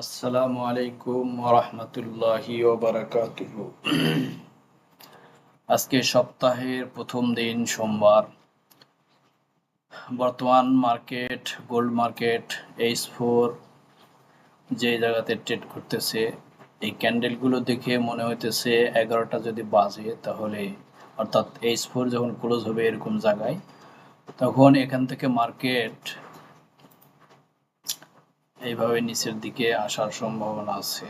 আসসালামু আলাইকুম ওয়া রাহমাতুল্লাহি ওয়া বারাকাতুহু। আজকে সপ্তাহের প্রথম দিন সোমবার। বর্তমান মার্কেট, গোল্ড মার্কেট H4 যে জায়গাতে ট্রেড করতেছে, এই ক্যান্ডেলগুলো দেখে মনে হইতেছে 11টা যদি বাজে তাহলে, অর্থাৎ H4 যখন ক্লোজ হবে এরকম জায়গায়, তখন এখান থেকে মার্কেট এইভাবে নিচের দিকে আসার সম্ভাবনা আছে।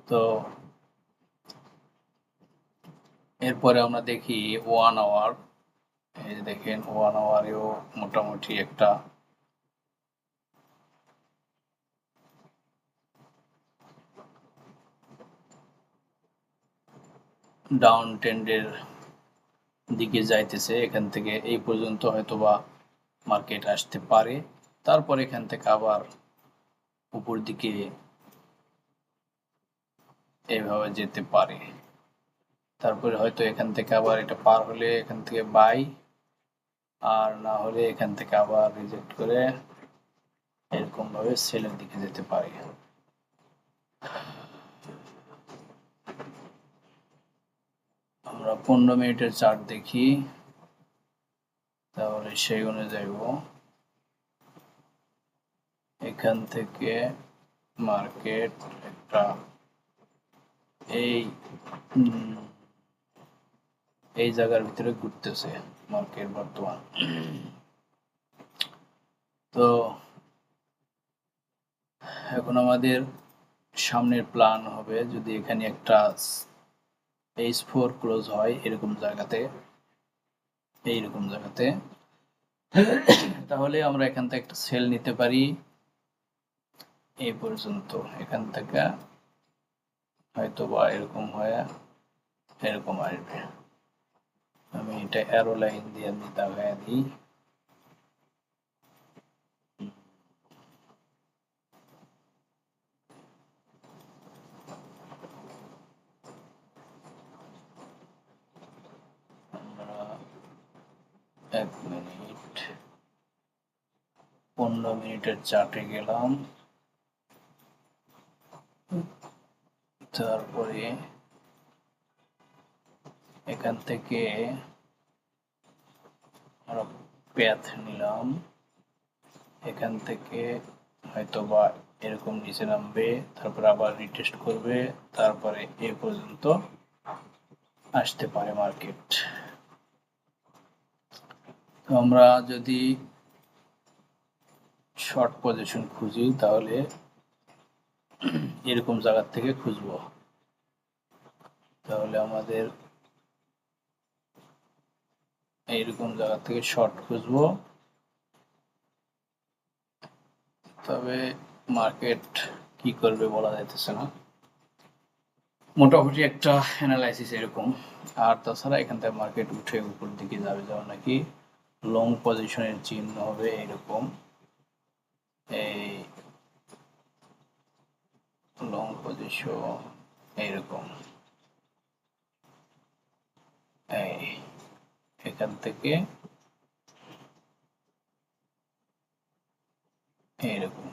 তো এরপরে আমরা দেখি 1 আওয়ার। এই যে দেখেন 1 আওয়ারেও মোটামুটি একটা ডাউন ট্রেন্ডের দিকে যাইতেছে। এখান থেকে এই পর্যন্ত হয়তোবা মার্কেট আসতে পারে, তারপর এখান থেকে আবার উপর দিকে এইভাবে যেতে পারে, তারপরে হয়তো এখান থেকে আবার এটা পার হলে এখান থেকে বাই, আর না হলে এখান থেকে আবার রিজেক্ট করে এরকম ভাবে সেলের দিকে যেতে পারে। আমরা 15 মিনিটের চার্ট দেখি, তাহলে সেই অনুযায়ী এখান থেকে মার্কেট একটা এই জায়গার ভিতরে ঘুরতেছে মার্কেট বর্তমান। তো এখন আমাদের সামনের প্ল্যান হবে, যদি এখানে একটা H4 ক্লোজ হয় এরকম জায়গাতে, এইরকম জায়গাতে, তাহলে আমরা এখান থেকে একটা সেল নিতে পারি এই পর্যন্ত। এখান থেকে হয়তো বা এরকম হয়ে এরকম আসবে। আমি এটা অ্যারো লাইন দিয়ে আমি দাগায় দিই। আমরা 1 মিনিট 15 মিনিটের চার্টে গেলাম, তারপরে এখান থেকে আমরা প্যাথ নিলাম, এখান থেকে হয়তোবা এরকম নিচে নামবে, তারপর আবার রিটেস্ট করবে, তারপরে এ পর্যন্ত আসতে পারে মার্কেট। তো আমরা যদি শর্ট পজিশন খুঁজি তাহলে এরকম জায়গা থেকে খুঁজবো, তাহলে আমাদের এইরকম জায়গা থেকে শর্ট খুঁজবো। তবে মার্কেট কি করবে বলা যাইতেছে না, মোটামুটি একটা অ্যানালাইসিস এরকম। আর তাছাড়া এখান থেকে মার্কেট উঠে উপর দিকে যাবে, যেমন নাকি লং পজিশনের চিহ্ন হবে এরকম, এই লং পজিশন এইরকম, এখান থেকে এইরকম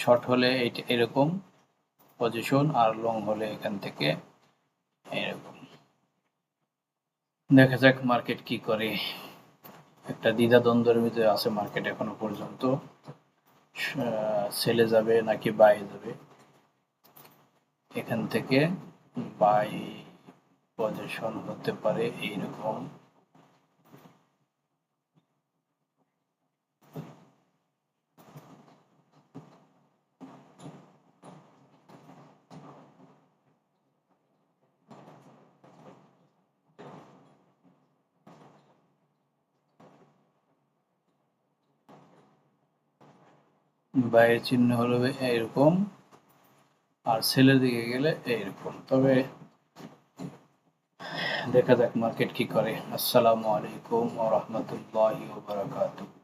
শর্ট হলে এইটা এরকম পজিশন, আর লং হলে এখান থেকে এরকম। দেখা যাক মার্কেট কি করে। একটা দ্বিধাদ্বন্দ্বের ভিতরে আছে মার্কেট এখনো পর্যন্ত, সেলে যাবে নাকি বাই যাবে। এখান থেকে বাই পজিশন হতে পারে এইরকম, বাইয়ের চিহ্ন হলো এইরকম, আর সেলের দিকে গেলে এইরকম। তবে দেখা যাক মার্কেট কি করে। আসসালামু আলাইকুম ওয়া রাহমাতুল্লাহি ওয়া বারাকাতুহু।